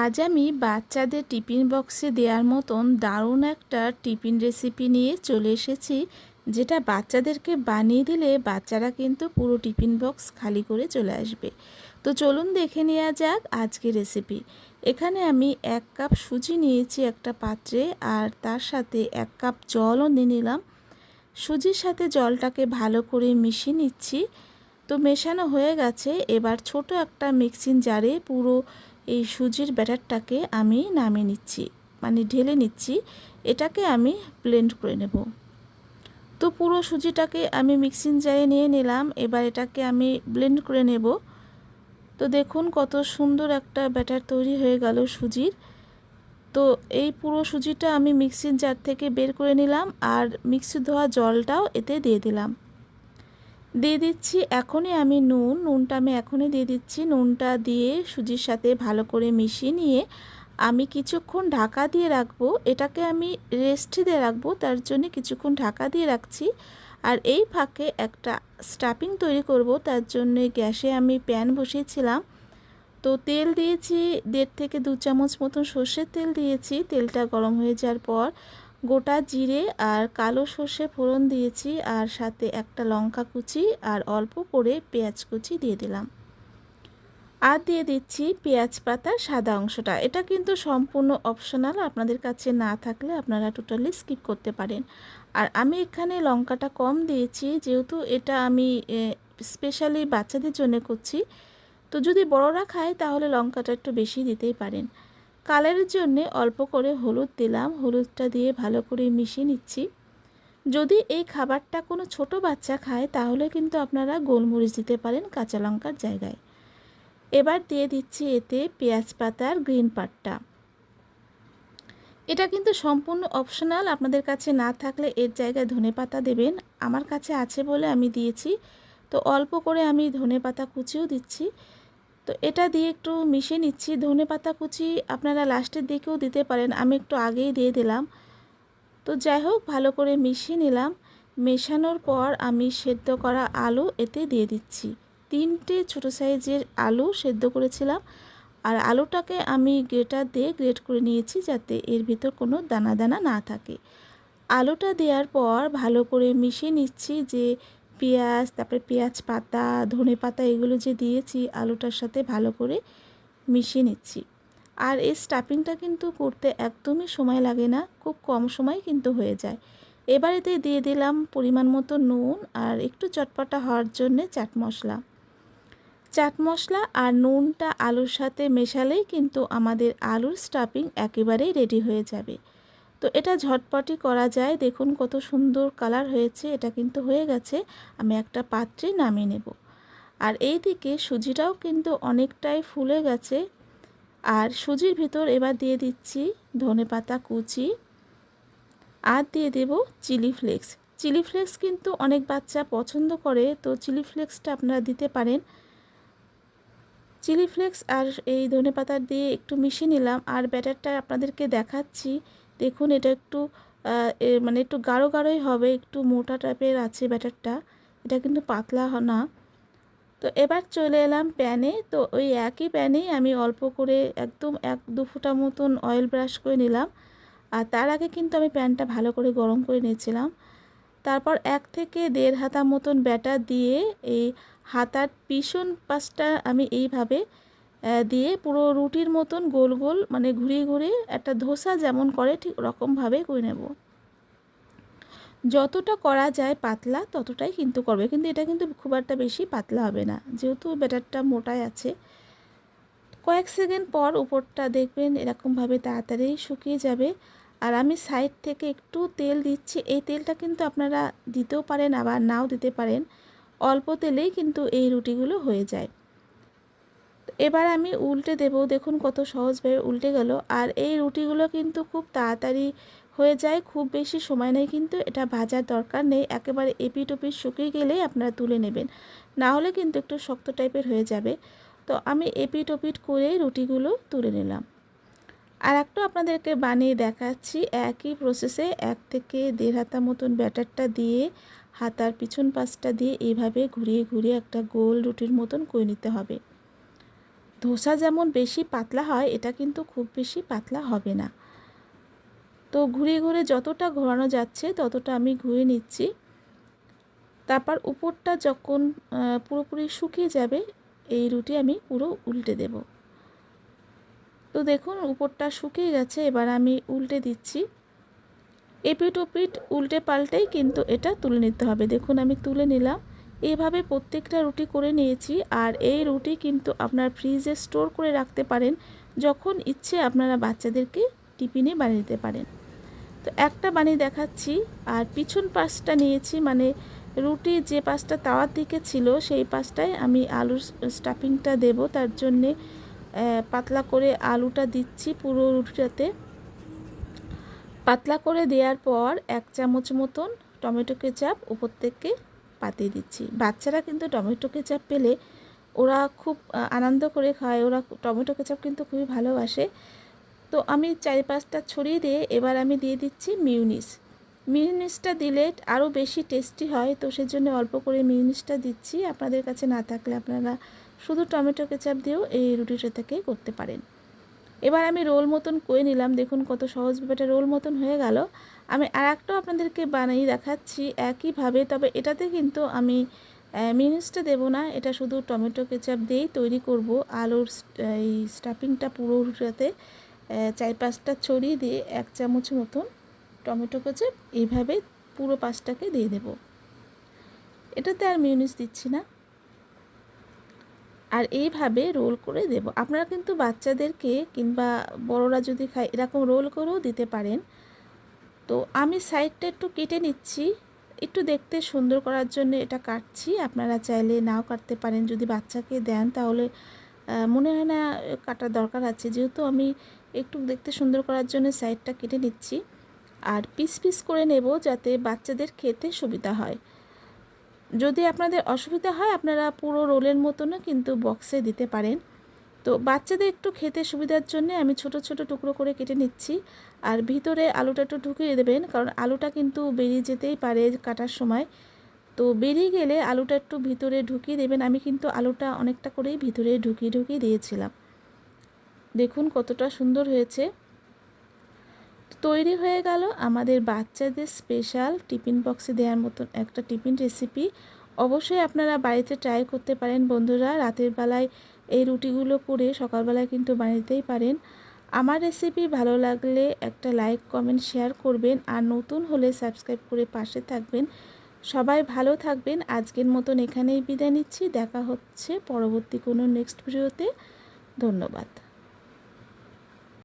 আজ আমি বাচ্চাদের টিফিন বক্সে দেওয়ার মতন দারুণ একটা টিফিন রেসিপি নিয়ে চলে এসেছি, যেটা বাচ্চাদেরকে বানিয়ে দিলে বাচ্চারা কিন্তু পুরো টিফিন বক্স খালি করে চলে আসবে। তো চলুন দেখে নেওয়া যাক আজকের রেসিপি। এখানে আমি 1 কাপ সুজি নিয়েছি একটা পাত্রে, আর তার সাথে 1 কাপ জলও নিয়ে নিলাম। সুজির সাথে জলটাকে ভালো করে মিশিয়ে নিচ্ছি। তো মেশানো হয়ে গেছে। এবার ছোট একটা মিক্সিং জারে পুরো এই সুজির ব্যাটারটাকে আমি নামিয়ে নিচ্ছি, মানে ঢেলে নিচ্ছি। এটাকে আমি ব্লেন্ড করে নেব। তো পুরো সুজিটাকে আমি মিক্সিং জারে নিয়ে নিলাম। এবার এটাকে আমি ব্লেন্ড করে নেব। তো দেখুন কত সুন্দর একটা ব্যাটার তৈরি হয়ে গেল সুজির। তো এই পুরো সুজিটা আমি মিক্সিং জার থেকে বের করে নিলাম, আর মিক্সি ধোয়া জলটাও এতে দিয়ে দিলাম। দিয়ে দিচ্ছি এখনই আমি নুনটা আমি এখনই দিয়ে দিচ্ছি। নুনটা দিয়ে সুজির সাথে ভালো করে মিশিয়ে নিয়ে আমি কিছুক্ষণ ঢাকা দিয়ে রাখবো। এটাকে আমি রেস্টে দিয়ে রাখবো, তার জন্য কিছুক্ষণ ঢাকা দিয়ে রাখছি। আর এই ফাঁকে একটা স্টাফিং তৈরি করব, তার জন্য গ্যাসে আমি প্যান বসিয়েছিলাম। তো তেল দিয়েছি 1.5 থেকে 2 চামচ মতন সর্ষের তেল দিয়েছি। তেলটা গরম হয়ে যাওয়ার পর গোটা জিরে আর কালো সর্ষে ফোড়ন দিয়েছি, আর সাথে একটা লঙ্কা কুচি আর অল্প করে পেঁয়াজ কুচি দিয়ে দিলাম। আর দিয়ে দিচ্ছি পেঁয়াজ পাতার সাদা অংশটা। এটা কিন্তু সম্পূর্ণ অপশনাল, আপনাদের কাছে না থাকলে আপনারা টোটালি স্কিপ করতে পারেন। আর আমি এখানে লঙ্কাটা কম দিয়েছি, যেহেতু এটা আমি স্পেশালি বাচ্চাদের জন্য করছি। তো যদি বড়রা খায় তাহলে লঙ্কাটা একটু বেশি দিতেই পারেন। কালারের জন্য অল্প করে হলুদ দিলাম। হলুদটা দিয়ে ভালো করে মিশিয়ে নিচ্ছি। যদি এই খাবারটা কোনো ছোট বাচ্চা খায় তাহলে কিন্তু আপনারা গোলমরিচ দিতে পারেন কাঁচা লঙ্কার জায়গায়। এবার দিয়ে দিচ্ছি এতে পেঁয়াজ পাতার গ্রিন পার্টটা। এটা কিন্তু সম্পূর্ণ অপশনাল, আপনাদের কাছে না থাকলে এর জায়গায় ধনেপাতা দেবেন। আমার কাছে আছে বলে আমি দিয়েছি। তো অল্প করে আমি ধনেপাতা কুচিও দিচ্ছি। তো এটা দিয়ে একটু মিশিয়ে নিচ্ছি। ধনেপাতা কুচি আপনারা লাস্টের দিকেও দিতে পারেন, আমি একটু আগেই দিয়ে দিলাম। তো যাই হোক, ভালো করে মিশিয়ে নিলাম। মেশানোর পর আমি সেদ্ধ করা আলু এতে দিয়ে দিচ্ছি। 3টে ছোটো সাইজের আলু সেদ্ধ করেছিলাম, আর আলুটাকে আমি গ্রেটার দিয়ে গ্রেট করে নিয়েছি, যাতে এর ভিতর কোনো দানা দানা না থাকে। আলুটা দেওয়ার পর ভালো করে মিশিয়ে নিচ্ছি। যে পেঁয়াজ, তারপরে পেঁয়াজ পাতা, ধনে পাতা এগুলো যে দিয়েছি আলুটার সাথে ভালো করে মিশিয়ে নিচ্ছি। আর এই স্টাফিংটা কিন্তু করতে একদমই সময় লাগে না, খুব কম সময় কিন্তু হয়ে যায়। এবার এতে দিয়ে দিলাম পরিমাণ মতো নুন, আর একটু চটপটা হওয়ার জন্যে চাট মশলা। চাট মশলা আর নুনটা আলুর সাথে মেশালেই কিন্তু আমাদের আলুর স্টাফিং একেবারেই রেডি হয়ে যাবে। তো এটা ঝটপটই করা যায়। দেখুন কত সুন্দর কালার হয়েছে। এটা কিন্তু হয়ে গেছে। আমি একটা পাত্রে নামিয়ে নেব। আর এই দিকে সুজিটাও কিন্তু অনেকটাই ফুলে গেছে। আর সুজির ভিতর এবার দিয়ে দিচ্ছি ধনেপাতা কুচি, আর দিয়ে দেব চিলি ফ্লেক্স। চিলি ফ্লেক্স কিন্তু অনেক বাচ্চা পছন্দ করে, তো চিলি ফ্লেক্সটা আপনারা দিতে পারেন। চিলি ফ্লেক্স আর এই ধনেপাতা দিয়ে একটু মিশিয়ে নিলাম। আর ব্যাটারটা আপনাদেরকে দেখাচ্ছি। দেখুন এটা একটু মানে একটু গাঢ় গাঢ়ই হবে, একটু মোটা টাইপের আছে ব্যাটারটা, এটা কিন্তু পাতলা না। তো এবার চলে এলাম প্যানে। তো ওই একই প্যানেই আমি অল্প করে একদম 1-2 ফোঁটা মতন অয়েল ব্রাশ করে নিলাম। আর তার আগে কিন্তু আমি প্যানটা ভালো করে গরম করে নিয়েছিলাম। তারপর 1 থেকে 1.5 হাতা মতন ব্যাটার দিয়ে এই হাতার পিছন পাশটা আমি এইভাবে দিয়ে পুরো রুটির মতন গোল গোল, মানে ঘুরিয়ে ঘুরিয়ে একটা ধোসা যেমন করে ঠিক ওরকমভাবে করে নেব। যতটা করা যায় পাতলা ততটাই কিন্তু করবে, কিন্তু এটা কিন্তু খুব একটা বেশি পাতলা হবে না, যেহেতু ব্যাটারটা মোটাই আছে। কয়েক সেকেন্ড পর উপরটা দেখবেন এরকমভাবে তাড়াতাড়ি শুকিয়ে যাবে। আর আমি সাইড থেকে একটু তেল দিচ্ছি। এই তেলটা কিন্তু আপনারা দিতেও পারেন, আবার নাও দিতে পারেন। অল্প তেলেই কিন্তু এই রুটিগুলো হয়ে যায়। এবার আমি উল্টে দেব। দেখুন কত সহজভাবে উল্টে গেল। আর এই রুটিগুলো কিন্তু খুব তাড়াতাড়ি হয়ে যায়, খুব বেশি সময় নেই কিন্তু এটা ভাজার দরকার নেই। একেবারে এপিট ওপিট শুকিয়ে গেলেই আপনারা তুলে নেবেন, না হলে কিন্তু একটু শক্ত টাইপের হয়ে যাবে। তো আমি এপিট ওপিট করে রুটিগুলো তুলে নিলাম। আর একটা আপনাদেরকে বানিয়ে দেখাচ্ছি একই প্রসেসে। 1 থেকে 1.5 হাতা মতন ব্যাটারটা দিয়ে হাতার পিছন পাশটা দিয়ে এইভাবে ঘুরিয়ে ঘুরিয়ে একটা গোল রুটির মতন করে নিতে হবে। ধোসা যেমন বেশি পাতলা হয়, এটা কিন্তু খুব বেশি পাতলা হবে না। তো ঘুরিয়ে ঘুরিয়ে যতটা ঘোরানো যাচ্ছে ততটা আমি ঘুরিয়ে নিচ্ছি। তারপর উপরটা যখন পুরোপুরি শুকিয়ে যাবে, এই রুটি আমি পুরো উল্টে দেব। তো দেখুন উপরটা শুকিয়ে গেছে, এবার আমি উল্টে দিচ্ছি। এপিট ওপিট উল্টে পাল্টেই কিন্তু এটা তুলে নিতে হবে। দেখুন আমি তুলে নিলাম। এইভাবে প্রত্যেকটা রুটি করে নিয়েছি। আর এই রুটি কিন্তু আপনার ফ্রিজে স্টোর করে রাখতে পারেন, যখন ইচ্ছে আপনারা বাচ্চাদেরকে টিফিনে বানিয়ে দিতে পারেন। তো একটা বানিয়ে দেখাচ্ছি। আর পিছন পাশটা নিয়েছি, মানে রুটি যে পাশটা তাওয়ার দিকে ছিল সেই পাশটায় আমি আলুর স্টাফিংটা দেব। তার জন্যে পাতলা করে আলুটা দিচ্ছি পুরো রুটিটাতে। পাতলা করে দেওয়ার পর 1 চামচ মতন টমেটো কেচাপ উপর থেকে পাতিয়ে দিচ্ছি। বাচ্চারা কিন্তু টমেটো কেচাপ পেলে ওরা খুব আনন্দ করে খায়, ওরা টমেটো কেচাপ কিন্তু খুবই ভালোবাসে। তো আমি 4-5টা ছড়িয়ে দিয়ে এবার আমি দিয়ে দিচ্ছি মিউনিস। মিউনিসটা দিলে আরও বেশি টেস্টি হয়, তো সেজন্য অল্প করে মিউনিসটা দিচ্ছি। আপনাদের কাছে না থাকলে আপনারা শুধু টমেটো কেচাপ দিয়েও এই রুটিটা থেকে করতে পারেন। এবার আমি রোল মতন করে নিলাম। দেখুন কত সহজভাবে এটা রোল মতন হয়ে গেল। আমি আরেকটাও আপনাদেরকে বানিয়ে দেখাচ্ছি একইভাবে, তবে এটাতে কিন্তু আমি মিউনিসটা দেবো না, এটা শুধু টমেটো কেচাপ দিয়েই তৈরি করব। আলুর এই স্টাফিংটা পুরো রুটিতে 4-5টা ছড়িয়ে দিয়ে 1 চামচ মতন টমেটো কেচাপ এইভাবে পুরো পাশটাকে দিয়ে দেব। এটাতে আর মিউনিস দিচ্ছি না। আর এইভাবে রোল করে দেব। আপনারা কিন্তু বাচ্চাদেরকে কিংবা বড়রা যদি খায় এরকম রোল করেও দিতে পারেন। তো আমি সাইডটা একটু কেটে নিচ্ছি, একটু দেখতে সুন্দর করার জন্য এটা কাটছি। আপনারা চাইলে নাও কাটতে পারেন, যদি বাচ্চাকে দেন তাহলে মনে হয় না কাটার দরকার আছে। যেহেতু আমি একটু দেখতে সুন্দর করার জন্য সাইডটা কেটে নিচ্ছি। আর পিস পিস করে নেব যাতে বাচ্চাদের খেতে সুবিধা হয়। যদি আপনাদের অসুবিধা হয় আপনারা পুরো রোলের মতনও কিন্তু বক্সে দিতে পারেন। তো বাচ্চাদের একটু খেতে সুবিধার জন্য আমি ছোট ছোট টুকরো করে কেটে নিচ্ছি। আর ভিতরে আলুটা একটু ঢুকিয়ে দেবেন, কারণ আলুটা কিন্তু বেরিয়ে যেতেই পারে কাটার সময়। তো বেরিয়ে গেলে আলুটা একটু ভিতরে ঢুকিয়ে দেবেন। আমি কিন্তু আলুটা অনেকটা করেই ভিতরে ঢুকিয়ে দিয়েছিলাম। দেখুন কতটা সুন্দর হয়েছে। তৈরি হয়ে গেল আমাদের বাচ্চাদের স্পেশাল টিফিন বক্সে দেওয়ার মতন একটা টিফিন রেসিপি। অবশ্যই আপনারা বাড়িতে ট্রাই করতে পারেন বন্ধুরা। রাতের বেলায় এই রুটিগুলো করে সকালবেলায় কিন্তু বানাতেই পারেন। আমার রেসিপি ভালো লাগলে একটা লাইক কমেন্ট শেয়ার করবেন, আর নতুন হলে সাবস্ক্রাইব করে পাশে থাকবেন। সবাই ভালো থাকবেন। আজকের মতন এখানেই বিদায় নিচ্ছি। দেখা হচ্ছে পরবর্তী কোনো নেক্সট ভিডিওতে। ধন্যবাদ।